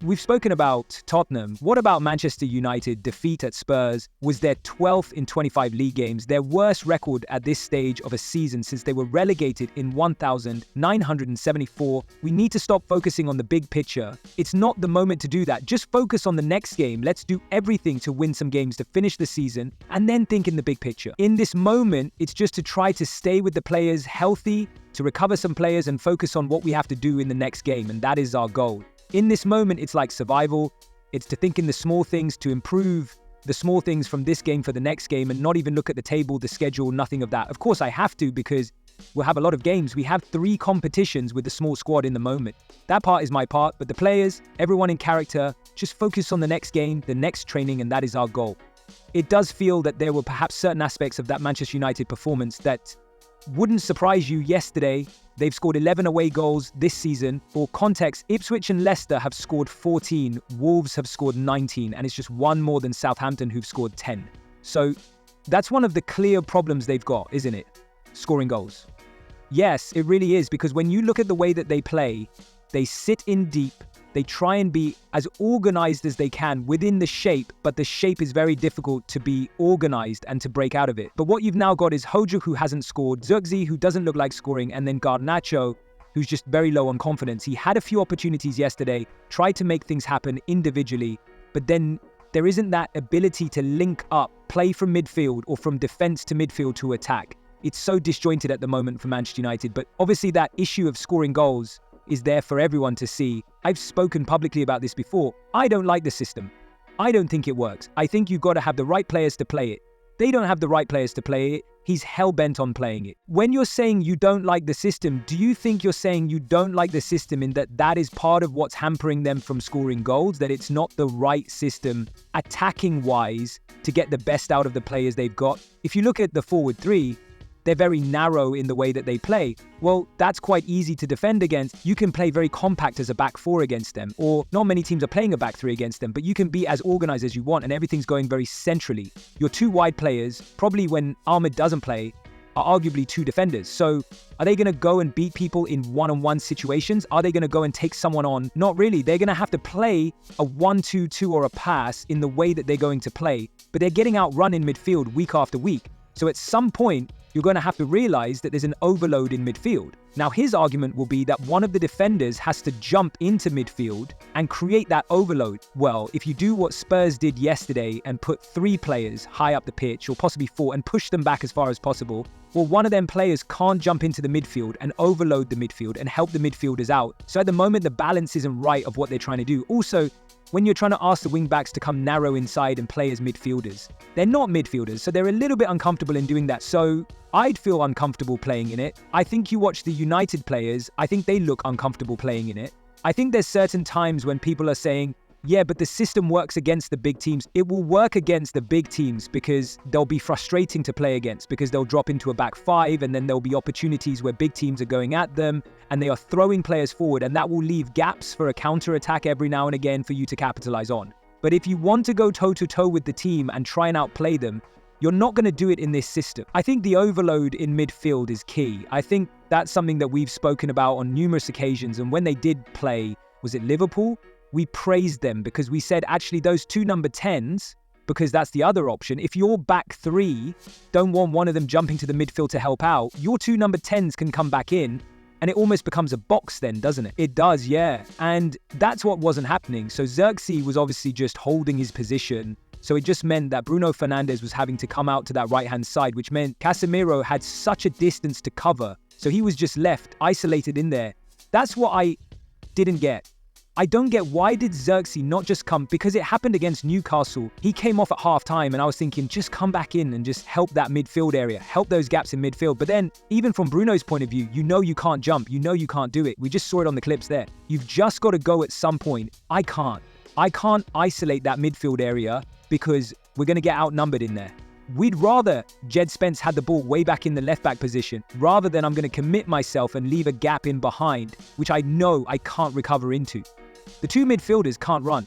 We've spoken about Tottenham. What about Manchester United? Defeat at Spurs was their 12th in 25 league games, their worst record at this stage of a season since they were relegated in 1974. We need to stop focusing on the big picture. It's not the moment to do that. Just focus on the next game. Let's do everything to win some games to finish the season and then think in the big picture. In this moment, it's just to try to stay with the players healthy, to recover some players and focus on what we have to do in the next game, and that is our goal. In this moment, it's like survival. It's to think in the small things, to improve the small things from this game for the next game and not even look at the table, the schedule, nothing of that. Of course, I have to because we'll have a lot of games. We have 3 competitions with the small squad in the moment. That part is my part, but the players, everyone in character, just focus on the next game, the next training, and that is our goal. It does feel that there were perhaps certain aspects of that Manchester United performance that wouldn't surprise you yesterday. They've scored 11 away goals this season. For context, Ipswich and Leicester have scored 14, Wolves have scored 19, and it's just one more than Southampton who've scored 10. So that's one of the clear problems they've got, isn't it? Scoring goals. Yes, it really is, because when you look at the way that they play, they sit in deep, they try and be as organized as they can within the shape, but the shape is very difficult to be organized and to break out of it. But what you've now got is Hojuk, who hasn't scored, Zirkzee, who doesn't look like scoring, and then Garnacho, who's just very low on confidence. He had a few opportunities yesterday, tried to make things happen individually, but then there isn't that ability to link up, play from midfield or from defense to midfield to attack. It's so disjointed at the moment for Manchester United, but obviously that issue of scoring goals is there for everyone to see. I've spoken publicly about this before. I don't like the system. I don't think it works. I think you've got to have the right players to play it. They don't have the right players to play it. He's hell-bent on playing it. When you're saying you don't like the system, do you think you're saying you don't like the system in that that is part of what's hampering them from scoring goals, that it's not the right system attacking-wise to get the best out of the players they've got? If you look at the forward 3, they're very narrow in the way that they play. Well, that's quite easy to defend against. You can play very compact as a back 4 against them, or not many teams are playing a back 3 against them, but you can be as organized as you want and everything's going very centrally. Your 2 wide players, probably when Ahmed doesn't play, are arguably 2 defenders. So are they going to go and beat people in one-on-one situations? Are they going to go and take someone on? Not really. They're going to have to play a 1-2-2 or a pass in the way that they're going to play, but they're getting outrun in midfield week after week. So at some point, you're going to have to realize that there's an overload in midfield. Now, his argument will be that one of the defenders has to jump into midfield and create that overload. Well, if you do what Spurs did yesterday and put 3 players high up the pitch, or possibly 4, and push them back as far as possible, well, one of them players can't jump into the midfield and overload the midfield and help the midfielders out. So at the moment, the balance isn't right of what they're trying to do. Also, when you're trying to ask the wing-backs to come narrow inside and play as midfielders, they're not midfielders, so they're a little bit uncomfortable in doing that. So I'd feel uncomfortable playing in it. I think you watch the United players, I think they look uncomfortable playing in it. I think there's certain times when people are saying, yeah, but the system works against the big teams. It will work against the big teams because they'll be frustrating to play against, because they'll drop into a back 5 and then there'll be opportunities where big teams are going at them and they are throwing players forward, and that will leave gaps for a counter-attack every now and again for you to capitalize on. But if you want to go toe-to-toe with the team and try and outplay them, you're not going to do it in this system. I think the overload in midfield is key. I think that's something that we've spoken about on numerous occasions, and when they did play, was it Liverpool? We praised them because we said, actually, those 2 number 10s, because that's the other option. If your back 3 don't want one of them jumping to the midfield to help out, your 2 number 10s can come back in, and it almost becomes a box then, doesn't it? It does, yeah. And that's what wasn't happening. So Zirkzee was obviously just holding his position. So it just meant that Bruno Fernandes was having to come out to that right-hand side, which meant Casemiro had such a distance to cover. So he was just left isolated in there. That's what I didn't get. I don't get, why did Zirkzee not just come? Because it happened against Newcastle. He came off at half-time and I was thinking, just come back in and just help that midfield area, help those gaps in midfield. But then, even from Bruno's point of view, you know you can't jump, you know you can't do it. We just saw it on the clips there. You've just got to go at some point. I can't isolate that midfield area because we're going to get outnumbered in there. We'd rather Jed Spence had the ball way back in the left-back position, rather than I'm going to commit myself and leave a gap in behind, which I know I can't recover into. The 2 midfielders can't run.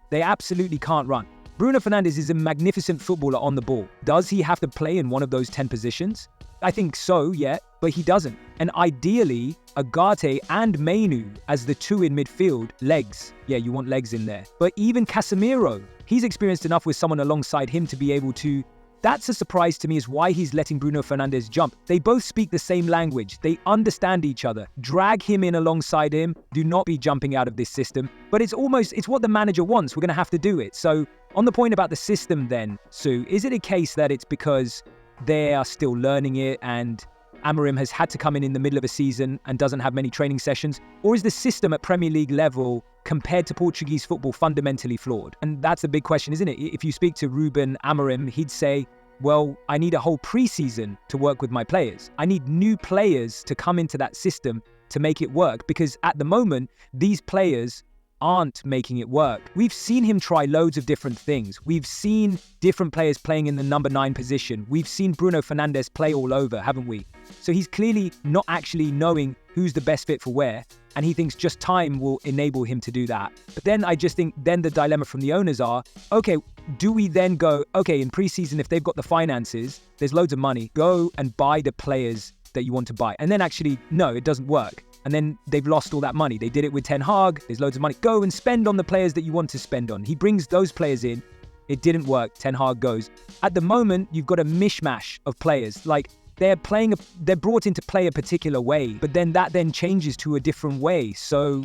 They absolutely can't run. Bruno Fernandes is a magnificent footballer on the ball. Does he have to play in one of those 10 positions? I think so, yeah, but he doesn't. And ideally, Agate and Mainu as the two in midfield, legs. Yeah, you want legs in there. But even Casemiro, he's experienced enough with someone alongside him to be able to. That's a surprise to me, is why he's letting Bruno Fernandes jump. They both speak the same language. They understand each other. Drag him in alongside him. Do not be jumping out of this system. But it's what the manager wants. We're going to have to do it. So on the point about the system then, Sue, is it a case that it's because they are still learning it and Amorim has had to come in the middle of a season and doesn't have many training sessions? Or is the system at Premier League level compared to Portuguese football fundamentally flawed? And that's the big question, isn't it? If you speak to Ruben Amorim, he'd say, well, I need a whole preseason to work with my players. I need new players to come into that system to make it work, because at the moment, these players aren't making it work. We've seen him try loads of different things. We've seen different players playing in the number 9 position. We've seen Bruno Fernandes play all over, haven't we? So he's clearly not actually knowing who's the best fit for where, and he thinks just time will enable him to do that. But then I just think then the dilemma from the owners are, okay, do we then go, okay, in preseason, if they've got the finances, there's loads of money, go and buy the players that you want to buy. And then actually, no, it doesn't work. And then they've lost all that money. They did it with Ten Hag. There's loads of money. Go and spend on the players that you want to spend on. He brings those players in. It didn't work. Ten Hag goes. At the moment, you've got a mishmash of players. Like, they're brought in to play a particular way, but then that then changes to a different way. So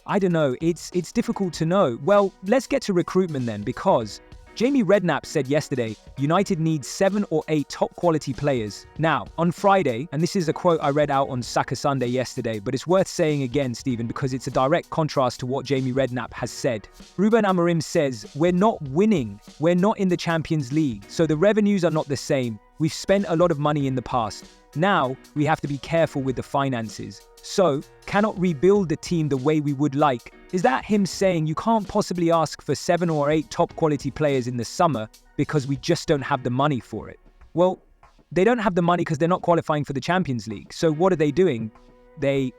I don't know. It's difficult to know. Well, let's get to recruitment then, because Jamie Redknapp said yesterday, United needs 7 or 8 top quality players. Now, on Friday, and this is a quote I read out on Saka Sunday yesterday, but it's worth saying again, Stephen, because it's a direct contrast to what Jamie Redknapp has said. Ruben Amorim says, we're not winning. We're not in the Champions League, so the revenues are not the same. We've spent a lot of money in the past. Now, we have to be careful with the finances. So, cannot rebuild the team the way we would like. Is that him saying you can't possibly ask for 7 or 8 top quality players in the summer because we just don't have the money for it? Well, they don't have the money because they're not qualifying for the Champions League. So what are they doing? They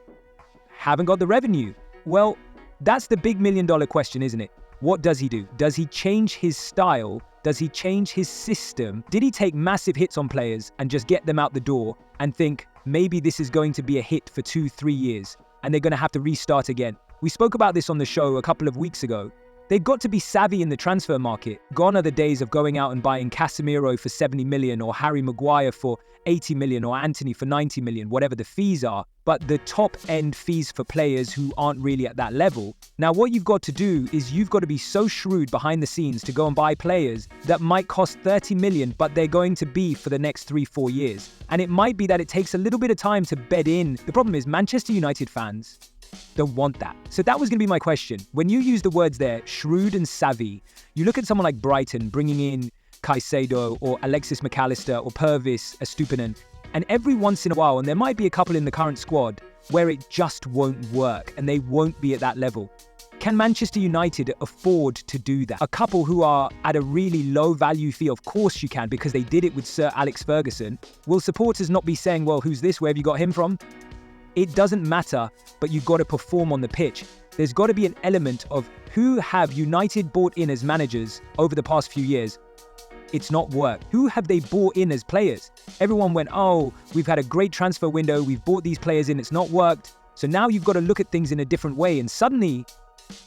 haven't got the revenue. Well, that's the big $1 million question, isn't it? What does he do? Does he change his style? Does he change his system? Did he take massive hits on players and just get them out the door and think, maybe this is going to be a hit for 2-3 years and they're going to have to restart again? We spoke about this on the show a couple of weeks ago. They've got to be savvy in the transfer market. Gone are the days of going out and buying Casemiro for 70 million or Harry Maguire for 80 million or Anthony for 90 million, whatever the fees are. But the top end fees for players who aren't really at that level. Now, what you've got to do is you've got to be so shrewd behind the scenes to go and buy players that might cost 30 million, but they're going to be for the next 3-4 years. And it might be that it takes a little bit of time to bed in. The problem is Manchester United fans don't want that. So that was going to be my question. When you use the words there, shrewd and savvy, you look at someone like Brighton bringing in Caicedo or Alexis McAllister or Purvis Estupinan, and every once in a while, and there might be a couple in the current squad, where it just won't work and they won't be at that level. Can Manchester United afford to do that? A couple who are at a really low value fee, of course you can, because they did it with Sir Alex Ferguson. Will supporters not be saying, well, who's this? Where have you got him from? It doesn't matter, but you've got to perform on the pitch. There's got to be an element of who have United bought in as managers over the past few years. It's not worked. Who have they bought in as players? Everyone went, oh, we've had a great transfer window. We've bought these players in. It's not worked. So now you've got to look at things in a different way. And suddenly,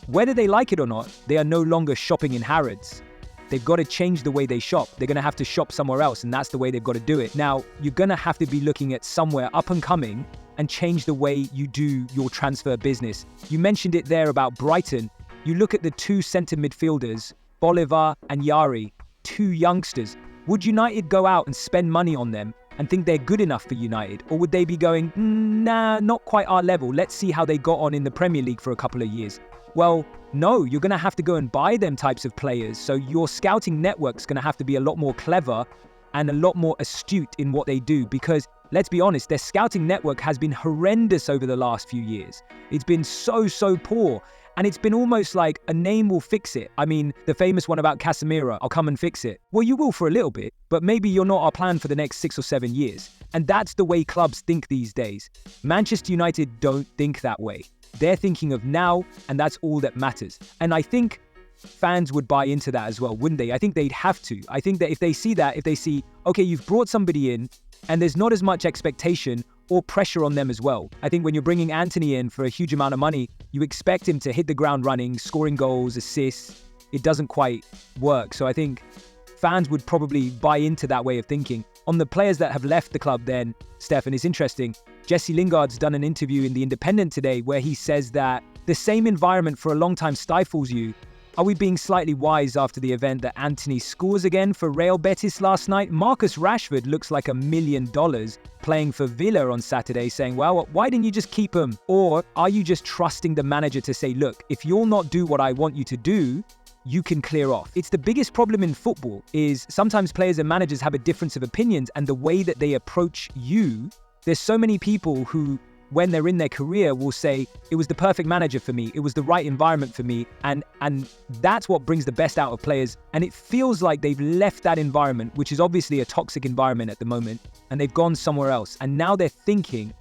whether they like it or not, they are no longer shopping in Harrods. They've got to change the way they shop. They're going to have to shop somewhere else, and that's the way they've got to do it. Now, you're going to have to be looking at somewhere up and coming and change the way you do your transfer business. You mentioned it there about Brighton. You look at the 2 centre midfielders, Bolivar and Yari, 2 youngsters. Would United go out and spend money on them and think they're good enough for United? Or would they be going, nah, not quite our level. Let's see how they got on in the Premier League for a couple of years. Well, no, you're going to have to go and buy them types of players. So your scouting network's going to have to be a lot more clever and a lot more astute in what they do, because let's be honest, their scouting network has been horrendous over the last few years. It's been so poor. And it's been almost like a name will fix it. I mean, the famous one about Casemiro, I'll come and fix it. Well, you will for a little bit, but maybe you're not our plan for the next 6 or 7 years. And that's the way clubs think these days. Manchester United don't think that way. They're thinking of now, and that's all that matters. And I think fans would buy into that as well, wouldn't they? I think they'd have to. I think that if they see, okay, you've brought somebody in, And there's not as much expectation or pressure on them as well. I think when you're bringing Antony in for a huge amount of money, you expect him to hit the ground running, scoring goals, assists. It doesn't quite work. So I think fans would probably buy into that way of thinking. On the players that have left the club then, Stefan, it's interesting. Jesse Lingard's done an interview in The Independent today where he says that the same environment for a long time stifles you. Are we being slightly wise after the event that Antony scores again for Real Betis last night? Marcus Rashford looks like $1 million playing for Villa on Saturday, saying, well, why didn't you just keep him? Or are you just trusting the manager to say, look, if you'll not do what I want you to do, you can clear off? It's the biggest problem in football is sometimes players and managers have a difference of opinions and the way that they approach you. There's so many people who, when they're in their career, will say, it was the perfect manager for me, it was the right environment for me, and that's what brings the best out of players. And it feels like they've left that environment, which is obviously a toxic environment at the moment, and they've gone somewhere else. And now they're thinking,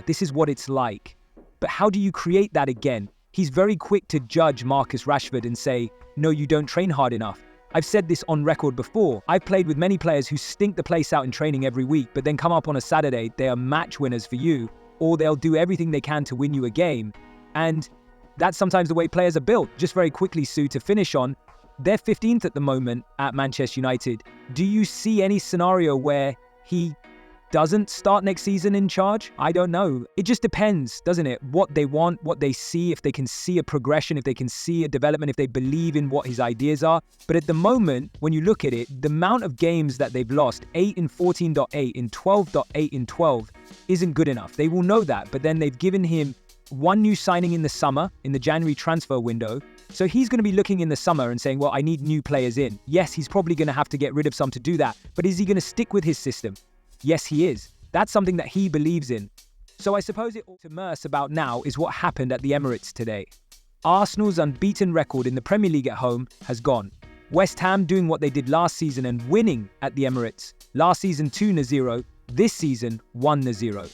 this is what it's like. But how do you create that again? He's very quick to judge Marcus Rashford and say, no, you don't train hard enough. I've said this on record before. I've played with many players who stink the place out in training every week, but then come up on a Saturday, they are match winners for you, or they'll do everything they can to win you a game. And that's sometimes the way players are built. Just very quickly, Sue, to finish on, they're 15th at the moment at Manchester United. Do you see any scenario where he doesn't start next season in charge? I don't know. It just depends, doesn't it? What they want, what they see, if they can see a progression, if they can see a development, if they believe in what his ideas are. But at the moment, when you look at it, the amount of games that they've lost, 8 in 14.8, in 12.8 in 12, isn't good enough. They will know that, but then they've given him one new signing in the summer, in the January transfer window. So he's going to be looking in the summer and saying, well, I need new players in. Yes, he's probably going to have to get rid of some to do that, but is he going to stick with his system? Yes, he is. That's something that he believes in. So I suppose it ought to immerse about now is what happened at the Emirates today. Arsenal's unbeaten record in the Premier League at home has gone. West Ham doing what they did last season and winning at the Emirates. Last season 2-0, this season 1-0.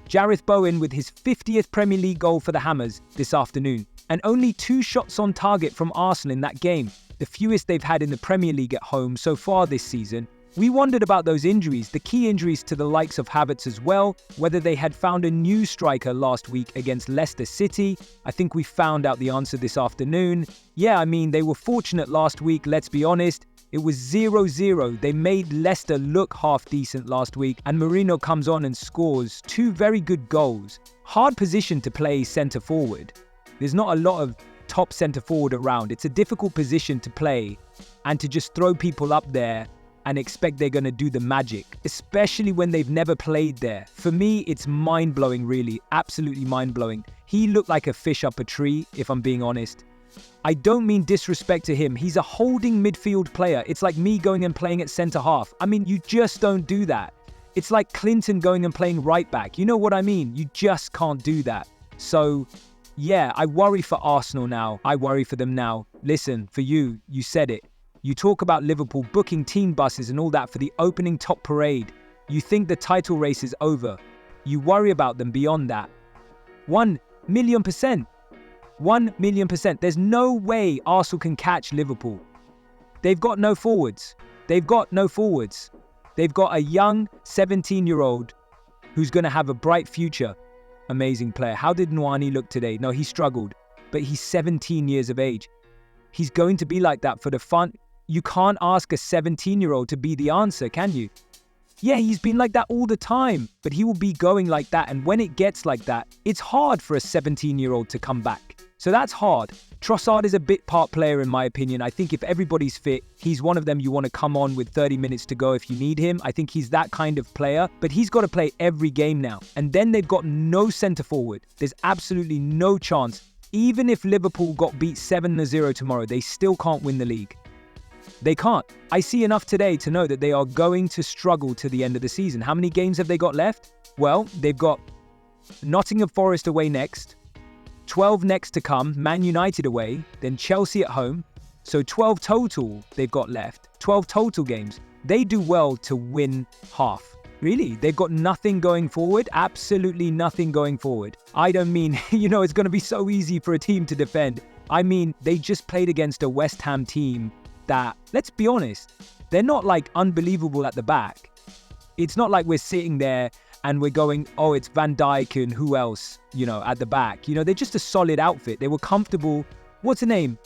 Jareth Bowen with his 50th Premier League goal for the Hammers this afternoon. And only 2 shots on target from Arsenal in that game, the fewest they've had in the Premier League at home so far this season. We wondered about those injuries, the key injuries to the likes of Havertz as well, whether they had found a new striker last week against Leicester City. I think we found out the answer this afternoon. Yeah, I mean, they were fortunate last week, let's be honest. It was 0-0. They made Leicester look half decent last week, and Mourinho comes on and scores 2 very good goals. Hard position to play centre forward. There's not a lot of top centre forward around. It's a difficult position to play and to just throw people up there and expect they're going to do the magic, especially when they've never played there. For me, it's mind-blowing, really. Absolutely mind-blowing. He looked like a fish up a tree, if I'm being honest. I don't mean disrespect to him. He's a holding midfield player. It's like me going and playing at centre-half. I mean, you just don't do that. It's like Clinton going and playing right-back. You know what I mean? You just can't do that. So, yeah, I worry for Arsenal now. I worry for them now. Listen, for you, you said it. You talk about Liverpool booking team buses and all that for the opening top parade. You think the title race is over. You worry about them beyond that. 1,000,000%. 1,000,000%. There's no way Arsenal can catch Liverpool. They've got no forwards. They've got no forwards. They've got a young 17-year-old who's going to have a bright future. Amazing player. How did Nwani look today? No, he struggled, but he's 17 years of age. He's going to be like that for the fun. You can't ask a 17-year-old to be the answer, can you? Yeah, he's been like that all the time, but he will be going like that. And when it gets like that, it's hard for a 17-year-old to come back. So that's hard. Trossard is a bit part player in my opinion. I think if everybody's fit, he's one of them you want to come on with 30 minutes to go if you need him. I think he's that kind of player, but he's got to play every game now. And then they've got no centre forward. There's absolutely no chance. Even if Liverpool got beat 7-0 tomorrow, they still can't win the league. They can't. I see enough today to know that they are going to struggle to the end of the season. How many games have they got left? Well, they've got Nottingham Forest away next, 12 next to come, Man United away, then Chelsea at home. So 12 total they've got left. 12 total games. They do well to win half. Really? They've got nothing going forward? Absolutely nothing going forward. I don't mean, it's going to be so easy for a team to defend. I mean, they just played against a West Ham team that, let's be honest, they're not like unbelievable at the back. It's not like we're sitting there and we're going, oh, it's Van Dijk and who else, at the back. They're just a solid outfit. They were comfortable. What's the name?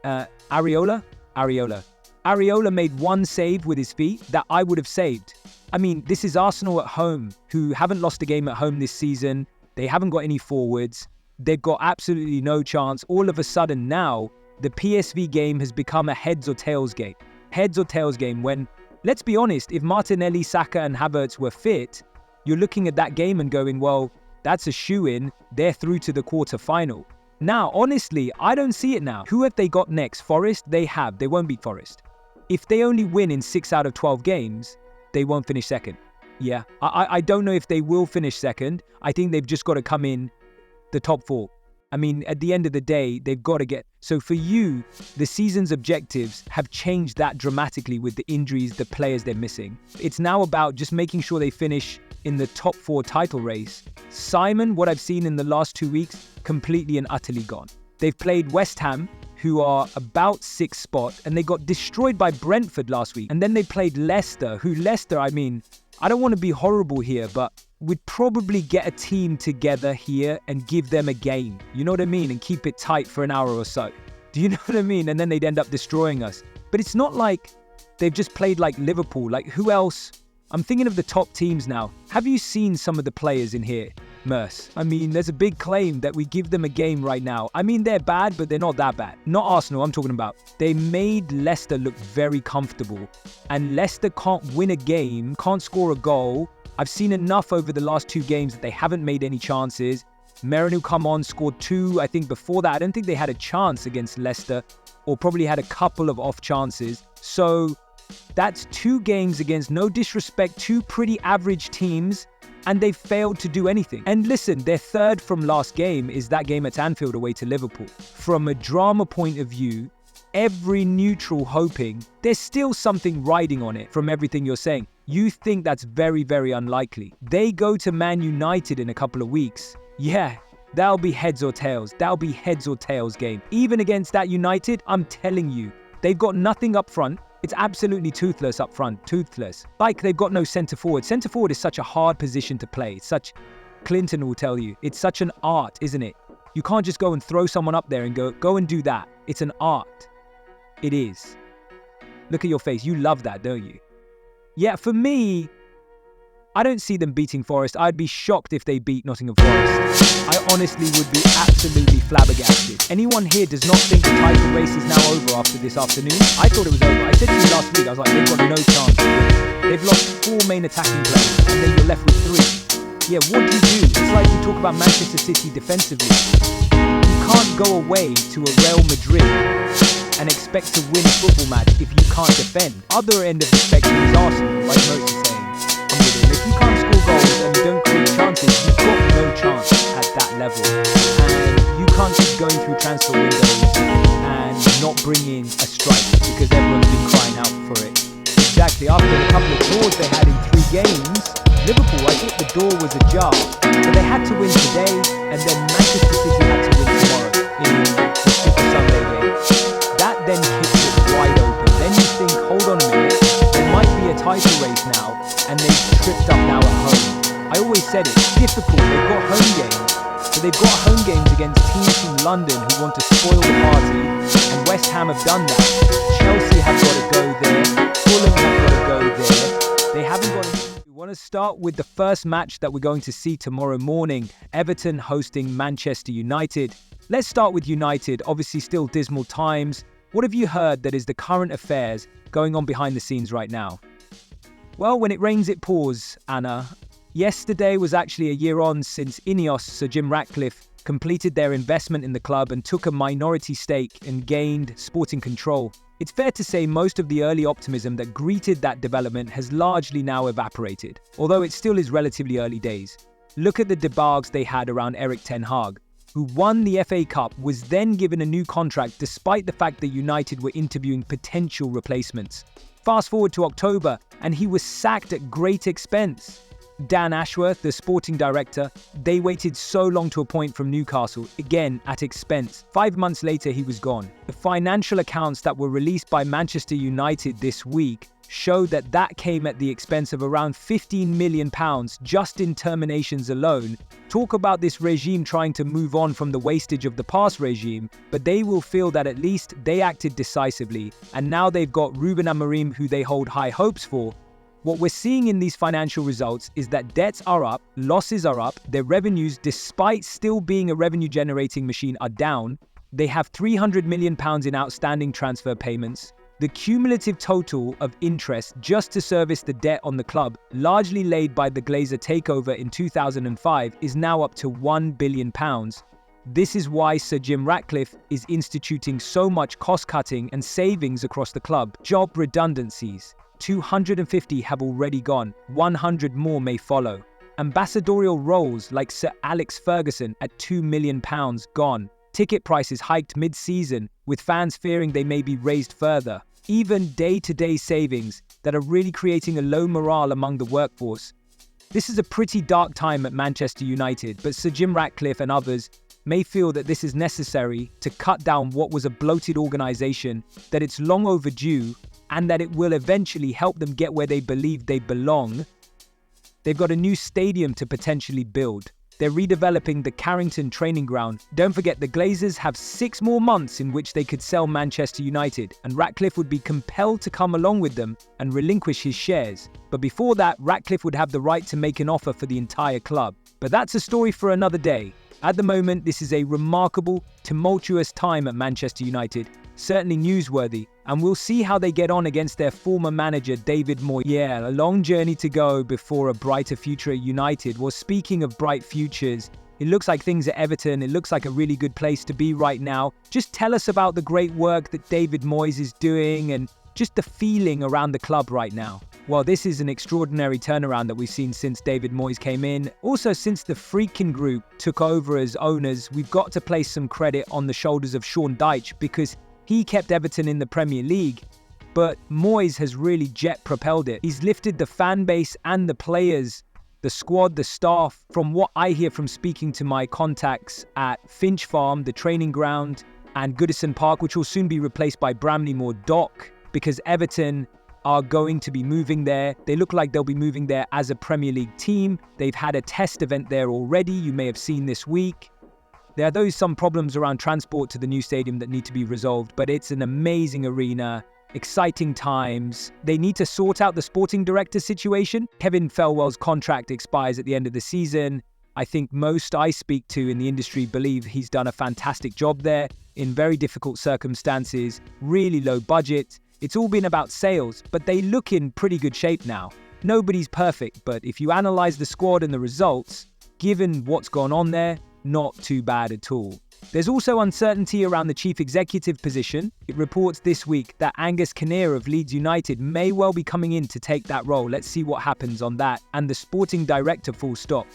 Areola? Areola made one save with his feet that I would have saved. I mean, this is Arsenal at home, who haven't lost a game at home this season. They haven't got any forwards. They've got absolutely no chance. All of a sudden now, the PSV game has become a heads or tails game. Heads or tails game when, let's be honest, if Martinelli, Saka and Havertz were fit, you're looking at that game and going, well, that's a shoo-in. They're through to the quarter-final. Now, honestly, I don't see it now. Who have they got next? Forest? They have. They won't beat Forest. If they only win in 6 out of 12 games, they won't finish second. Yeah, I don't know if they will finish second. I think they've just got to come in the top 4. I mean, at the end of the day, they've got to get... So for you, the season's objectives have changed that dramatically with the injuries, the players they're missing. It's now about just making sure they finish in the top 4 title race. Simon, what I've seen in the last 2 weeks, completely and utterly gone. They've played West Ham, who are about 6th spot, and they got destroyed by Brentford last week. And then they played Leicester, I mean, I don't want to be horrible here, but we'd probably get a team together here and give them a game. You know what I mean? And keep it tight for an hour or so. Do you know what I mean? And then they'd end up destroying us. But it's not like they've just played like Liverpool. Like, who else? I'm thinking of the top teams now. Have you seen some of the players in here, Merce? I mean, there's a big claim that we give them a game right now. I mean, they're bad, but they're not that bad. Not Arsenal, I'm talking about. They made Leicester look very comfortable. And Leicester can't win a game, can't score a goal. I've seen enough over the last 2 games that they haven't made any chances. Merinu come on, scored 2. I think before that, I don't think they had a chance against Leicester, or probably had a couple of off chances. So that's 2 games against, no disrespect, 2 pretty average teams, and they've failed to do anything. And listen, their 3rd from last game is that game at Anfield away to Liverpool. From a drama point of view, every neutral hoping, there's still something riding on it from everything you're saying. You think that's very, very unlikely. They go to Man United in a couple of weeks. Yeah, that'll be heads or tails. That'll be heads or tails game. Even against that United, I'm telling you, they've got nothing up front. It's absolutely toothless up front, toothless. Like, they've got no centre forward. Centre forward is such a hard position to play. Clinton will tell you, it's such an art, isn't it? You can't just go and throw someone up there and go and do that. It's an art. It is. Look at your face. You love that, don't you? Yeah, for me, I don't see them beating Forest. I'd be shocked if they beat Nottingham Forest. I honestly would be absolutely flabbergasted. Anyone here does not think the title race is now over after this afternoon? I thought it was over. I said to you last week, I was like, they've got no chance. They've lost 4 main attacking players, and then you're left with 3. Yeah, what do you do? It's like we talk about Manchester City defensively. You can't go away to a Real Madrid and expect to win a football match if you can't defend. Other end of the spectrum is Arsenal, like most are saying. If you can't score goals and you don't create chances, you've got no chance at that level. And you can't keep going through transfer windows and not bring in a strike because everyone's been crying out for it. Exactly, after a couple of draws they had in 3 games, Liverpool, I thought the door was ajar. But they had to win today, and then Manchester City had to win tomorrow in the Super Sunday game. That then kicks it wide open. Then you think, hold on a minute, there might be a title race now, and they've tripped up now at home. I always said it's difficult. They've got home games, but they've got home games against teams from London who want to spoil the party, and West Ham have done that. Chelsea have got to go there. Fulham have got to go there. They haven't got to... We want to start with the first match that we're going to see tomorrow morning. Everton hosting Manchester United. Let's start with United. Obviously still dismal times. What have you heard that is the current affairs going on behind the scenes right now? Well, when it rains, it pours, Anna. Yesterday was actually a year on since Ineos, Sir Jim Ratcliffe, completed their investment in the club and took a minority stake and gained sporting control. It's fair to say most of the early optimism that greeted that development has largely now evaporated, although it still is relatively early days. Look at the debacle they had around Erik ten Hag, who won the FA Cup, was then given a new contract despite the fact that United were interviewing potential replacements. Fast forward to October, and he was sacked at great expense. Dan Ashworth, the sporting director, they waited so long to appoint from Newcastle, again at expense. 5 months later, he was gone. The financial accounts that were released by Manchester United this week showed that that came at the expense of around £15 million just in terminations alone. Talk about this regime trying to move on from the wastage of the past regime, but they will feel that at least they acted decisively, and now they've got Ruben Amorim, who they hold high hopes for. What we're seeing in these financial results is that debts are up, losses are up, their revenues, despite still being a revenue-generating machine, are down. They have £300 million in outstanding transfer payments. The cumulative total of interest just to service the debt on the club, largely laid by the Glazer takeover in 2005, is now up to £1 billion. This is why Sir Jim Ratcliffe is instituting so much cost-cutting and savings across the club. Job redundancies. 250 have already gone, 100 more may follow. Ambassadorial roles like Sir Alex Ferguson at £2 million gone. Ticket prices hiked mid-season, with fans fearing they may be raised further. Even day-to-day savings that are really creating a low morale among the workforce. This is a pretty dark time at Manchester United, but Sir Jim Ratcliffe and others may feel that this is necessary to cut down what was a bloated organisation, that it's long overdue, and that it will eventually help them get where they believe they belong. They've got a new stadium to potentially build. They're redeveloping the Carrington training ground. Don't forget, the Glazers have 6 more months in which they could sell Manchester United, and Ratcliffe would be compelled to come along with them and relinquish his shares. But before that, Ratcliffe would have the right to make an offer for the entire club. But that's a story for another day. At the moment, this is a remarkable, tumultuous time at Manchester United. Certainly newsworthy, and we'll see how they get on against their former manager David Moyes. Yeah, a long journey to go before a brighter future at United. Well, speaking of bright futures, it looks like things at Everton, it looks like a really good place to be right now. Just tell us about the great work that David Moyes is doing and just the feeling around the club right now. Well, this is an extraordinary turnaround that we've seen since David Moyes came in. Also, since the Friedkin Group took over as owners, we've got to place some credit on the shoulders of Sean Dyche, because he kept Everton in the Premier League, but Moyes has really jet-propelled it. He's lifted the fan base and the players, the squad, the staff. From what I hear from speaking to my contacts at Finch Farm, the training ground, and Goodison Park, which will soon be replaced by Bramley Moor Dock, because Everton are going to be moving there. They look like they'll be moving there as a Premier League team. They've had a test event there already, you may have seen this week. There are some problems around transport to the new stadium that need to be resolved, but it's an amazing arena, exciting times. They need to sort out the sporting director situation. Kevin Felwell's contract expires at the end of the season. I think most I speak to in the industry believe he's done a fantastic job there in very difficult circumstances, really low budget. It's all been about sales, but they look in pretty good shape now. Nobody's perfect, but if you analyze the squad and the results, given what's gone on there, not too bad at all. There's also uncertainty around the chief executive position. It reports this week that Angus Kinnear of Leeds United may well be coming in to take that role. Let's see what happens on that. And the sporting director, full stop.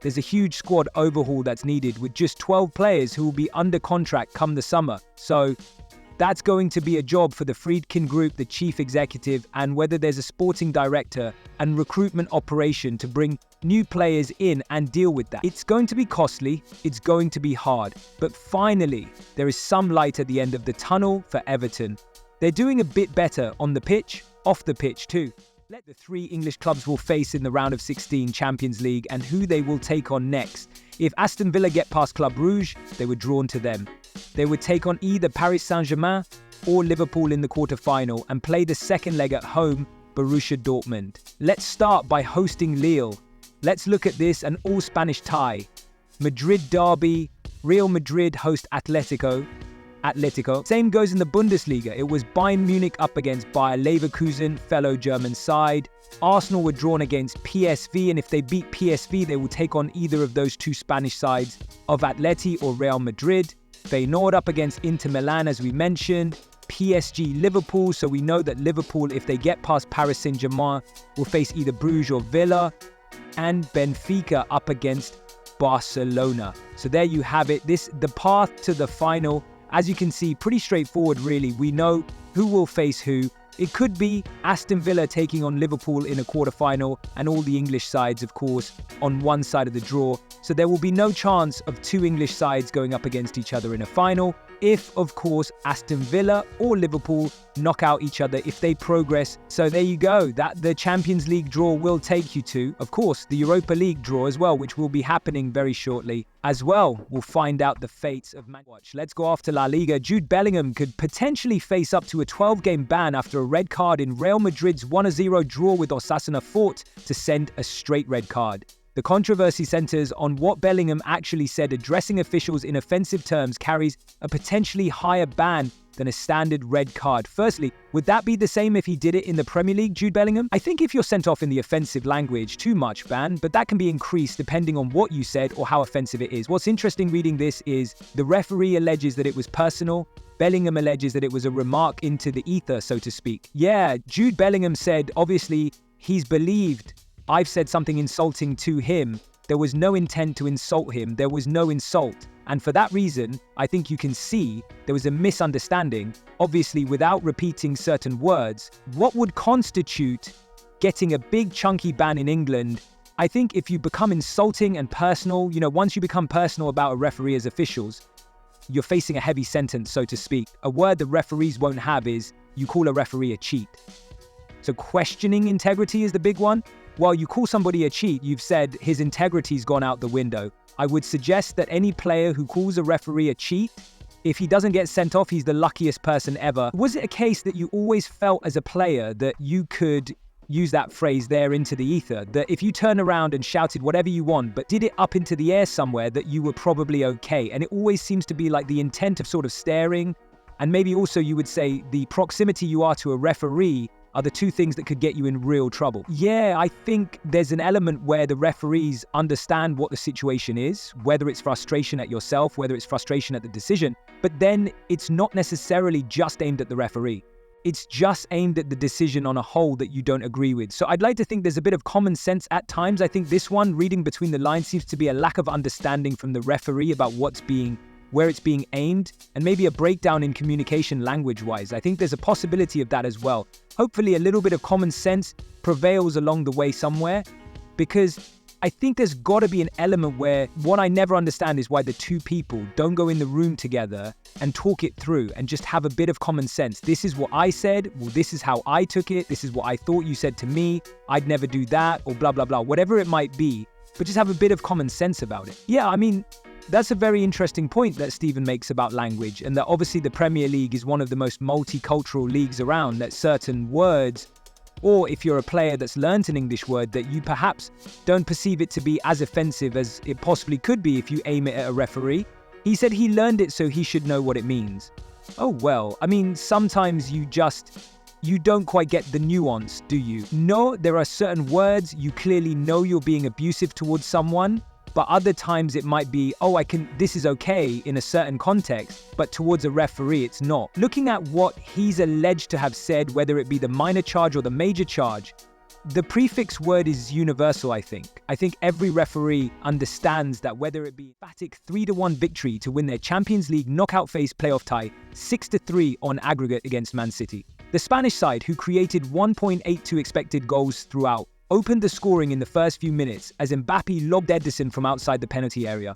There's a huge squad overhaul that's needed with just 12 players who will be under contract come the summer. So that's going to be a job for the Friedkin Group, the chief executive, and whether there's a sporting director and recruitment operation to bring new players in and deal with that. It's going to be costly, it's going to be hard, but finally, there is some light at the end of the tunnel for Everton. They're doing a bit better on the pitch, off the pitch too. Let the 3 English clubs will face in the round of 16 Champions League and who they will take on next. If Aston Villa get past Club Rouge, they were drawn to them. They would take on either Paris Saint-Germain or Liverpool in the quarter-final and play the second leg at home, Borussia Dortmund. Let's start by hosting Lille. Let's look at this, an all-Spanish tie. Madrid derby, Real Madrid host Atletico. Same goes in the Bundesliga. It was Bayern Munich up against Bayer Leverkusen, fellow German side. Arsenal were drawn against PSV, and if they beat PSV, they will take on either of those 2 Spanish sides of Atleti or Real Madrid. Feyenoord up against Inter Milan, as we mentioned. PSG Liverpool, so we know that Liverpool, if they get past Paris Saint-Germain, will face either Bruges or Villa. And Benfica up against Barcelona. So there you have it. The path to the final, as you can see, pretty straightforward really. We know who will face who. It could be Aston Villa taking on Liverpool in a quarter-final and all the English sides, of course, on one side of the draw. So there will be no chance of 2 English sides going up against each other in a final. if, of course, Aston Villa or Liverpool knock out each other if they progress. So there you go. That the Champions League draw will take you to, of course, the Europa League draw as well, which will be happening very shortly as well. We'll find out the fates of Man Watch. Let's go off to La Liga. Jude Bellingham could potentially face up to a 12-game ban after a red card in Real Madrid's 1-0 draw with Osasuna fought to send a straight red card. The controversy centers on what Bellingham actually said addressing officials in offensive terms carries a potentially higher ban than a standard red card. Firstly, would that be the same if he did it in the Premier League, Jude Bellingham? I think if you're sent off in the offensive language, too much ban, but that can be increased depending on what you said or how offensive it is. What's interesting reading this is the referee alleges that it was personal. Bellingham alleges that it was a remark into the ether, so to speak. Yeah, Jude Bellingham said, obviously, he's believed I've said something insulting to him. There was no intent to insult him. There was no insult. And for that reason, I think you can see there was a misunderstanding. Obviously, without repeating certain words, what would constitute getting a big chunky ban in England? I think if you become insulting and personal, once you become personal about a referee as officials, you're facing a heavy sentence, so to speak. A word that referees won't have is you call a referee a cheat. So questioning integrity is the big one. While you call somebody a cheat, you've said his integrity's gone out the window. I would suggest that any player who calls a referee a cheat, if he doesn't get sent off, he's the luckiest person ever. Was it a case that you always felt as a player that you could use that phrase there into the ether, that if you turn around and shouted whatever you want, but did it up into the air somewhere, that you were probably okay? And it always seems to be like the intent of sort of staring, and maybe also you would say the proximity you are to a referee are the two things that could get you in real trouble. Yeah, I think there's an element where the referees understand what the situation is, whether it's frustration at yourself, whether it's frustration at the decision, but then it's not necessarily just aimed at the referee. It's just aimed at the decision on a whole that you don't agree with. So I'd like to think there's a bit of common sense at times. I think this one, reading between the lines, seems to be a lack of understanding from the referee about where it's being aimed, and maybe a breakdown in communication language-wise. I think there's a possibility of that as well. Hopefully a little bit of common sense prevails along the way somewhere, because I think there's got to be an element where what I never understand is why the two people don't go in the room together and talk it through and just have a bit of common sense. This is what I said, well, this is how I took it, this is what I thought you said to me, I'd never do that, or blah, blah, blah, whatever it might be, but just have a bit of common sense about it. Yeah, I mean, that's a very interesting point that Stephen makes about language, and that obviously the Premier League is one of the most multicultural leagues around, that certain words, or if you're a player that's learned an English word, that you perhaps don't perceive it to be as offensive as it possibly could be if you aim it at a referee. He said he learned it so he should know what it means. Oh well, I mean, sometimes you don't quite get the nuance, do you? No, there are certain words you clearly know you're being abusive towards someone, but other times it might be, this is okay in a certain context, but towards a referee, it's not. Looking at what he's alleged to have said, whether it be the minor charge or the major charge, the prefix word is universal, I think. I think every referee understands that whether it be emphatic 3-1 victory to win their Champions League knockout phase playoff tie, 6-3 on aggregate against Man City. The Spanish side, who created 1.82 expected goals throughout, opened the scoring in the first few minutes as Mbappe lobbed Ederson from outside the penalty area.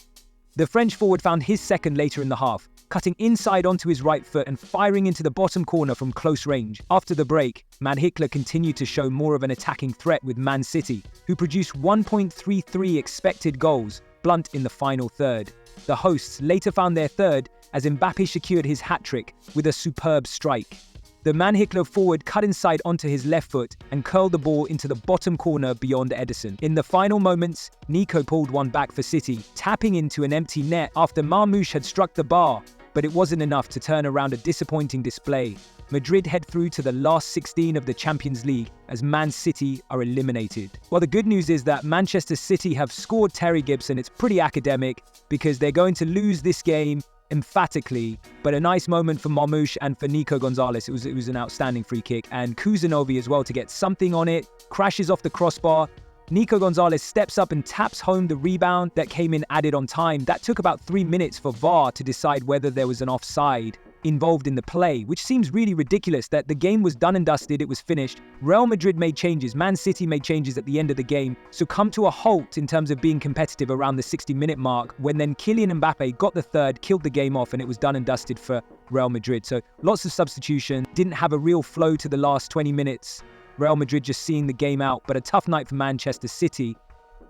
The French forward found his second later in the half, cutting inside onto his right foot and firing into the bottom corner from close range. After the break, Man Hitler continued to show more of an attacking threat with Man City, who produced 1.33 expected goals, blunt in the final third. The hosts later found their third as Mbappe secured his hat-trick with a superb strike. The Man Hitler forward cut inside onto his left foot and curled the ball into the bottom corner beyond Ederson. In the final moments, Nico pulled one back for City, tapping into an empty net after Marmoush had struck the bar, but it wasn't enough to turn around a disappointing display. Madrid head through to the last 16 of the Champions League as Man City are eliminated. Well, the good news is that Manchester City have scored Terry Gibson. It's pretty academic because they're going to lose this game emphatically, but a nice moment for Marmoush and for Nico Gonzalez. It was an outstanding free kick, and Kuzanovi as well to get something on it, crashes off the crossbar. Nico Gonzalez steps up and taps home the rebound that came in added on time. That took about 3 minutes for VAR to decide whether there was an offside. involved in the play, which seems really ridiculous that the game was done and dusted, it was finished. Real Madrid made changes, Man City made changes at the end of the game, so come to a halt in terms of being competitive around the 60-minute mark when then Kylian Mbappe got the third, killed the game off, and it was done and dusted for Real Madrid. So lots of substitution, didn't have a real flow to the last 20 minutes. Real Madrid just seeing the game out, but a tough night for Manchester City.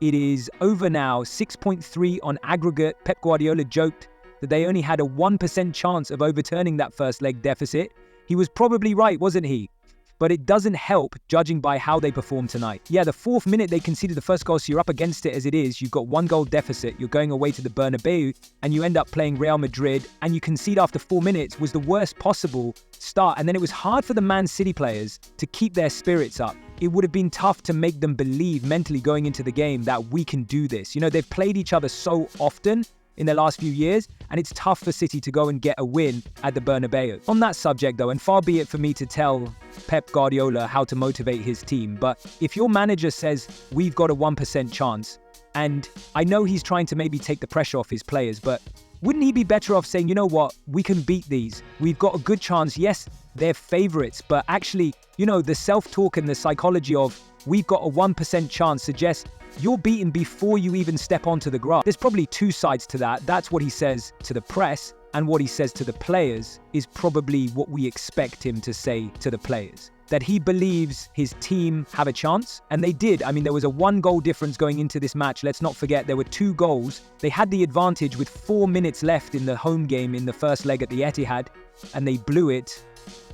It is over now, 6.3 on aggregate. Pep Guardiola joked that they only had a 1% chance of overturning that first leg deficit. He was probably right, wasn't he? But it doesn't help, judging by how they performed tonight. Yeah, the 4th minute they conceded the first goal, so you're up against it as it is. You've got 1 goal deficit. You're going away to the Bernabeu, and you end up playing Real Madrid, and you concede after 4 minutes was the worst possible start. And then it was hard for the Man City players to keep their spirits up. It would have been tough to make them believe mentally going into the game that we can do this. You know, they've played each other so often in the last few years, and it's tough for City to go and get a win at the Bernabeu. On that subject though, and far be it for me to tell Pep Guardiola how to motivate his team, but if your manager says, we've got a 1% chance, and I know he's trying to maybe take the pressure off his players, but wouldn't he be better off saying, you know what, we can beat these. We've got a good chance. Yes, they're favorites, but actually, you know, the self-talk and the psychology of we've got a 1% chance suggests you're beaten before you even step onto the grass. There's probably 2 sides to that. That's what he says to the press, and what he says to the players is probably what we expect him to say to the players. That he believes his team have a chance, and they did. I mean, there was a 1-goal difference going into this match. Let's not forget there were 2 goals. They had the advantage with 4 minutes left in the home game in the first leg at the Etihad, and they blew it.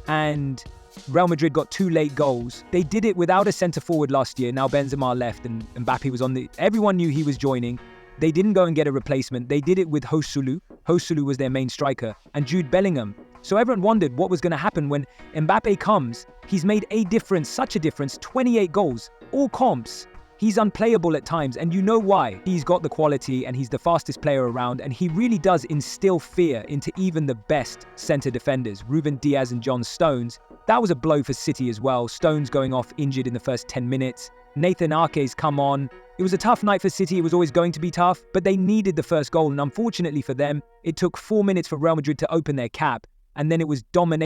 And Real Madrid got 2 late goals. They did it without a centre-forward last year. Now Benzema left and Mbappe was on the... Everyone knew he was joining. They didn't go and get a replacement. They did it with Joselu. Joselu was their main striker. And Jude Bellingham. So everyone wondered what was going to happen when Mbappe comes. He's made a difference, such a difference, 28 goals, all comps. He's unplayable at times, and you know why. He's got the quality, and he's the fastest player around, and he really does instill fear into even the best centre defenders, Ruben Diaz and John Stones. That was a blow for City as well. Stones going off injured in the first 10 minutes. Nathan Ake's come on. It was a tough night for City. It was always going to be tough, but they needed the first goal, and unfortunately for them, it took 4 minutes for Real Madrid to open their cap, and then it was dominated.